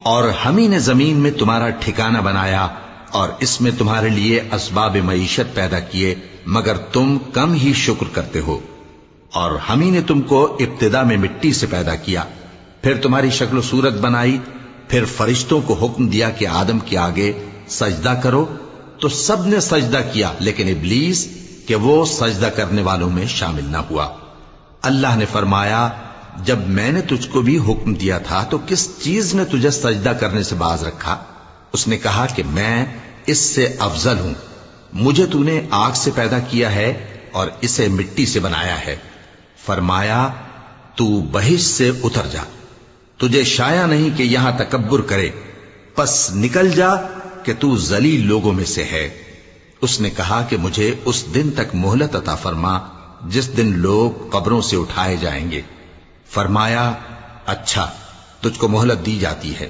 और हम ही ने जमीन में तुम्हारा ठिकाना बनाया और इसमें तुम्हारे लिए असबाब मईशत पैदा किए, मगर तुम कम ही शुक्र करते हो। और हम ही ने तुमको इब्तिदा में मिट्टी से पैदा किया, फिर तुम्हारी शक्ल सूरत बनाई, फिर फरिश्तों को हुक्म दिया कि आदम के आगे सजदा करो, तो सब ने सजदा किया, लेकिन इब्लीस कि वो सजदा करने वालों में शामिल ना हुआ। अल्लाह ने फरमाया, जब मैंने तुझको भी हुक्म दिया था तो किस चीज ने तुझे सजदा करने से बाज रखा? उसने कहा कि मैं इससे अफजल हूं, मुझे तूने आग से पैदा किया है और इसे मिट्टी से बनाया है। फरमाया, तू बहिश्त से उतर जा, तुझे शाया नहीं कि यहां तकब्बुर करे, बस निकल जा कि तू जलील लोगों में से है। उसने कहा कि मुझे उस दिन तक मोहलत अता फरमा जिस दिन लोग कब्रों से उठाए जाएंगे। फरमाया, अच्छा, तुझको मोहलत दी जाती है।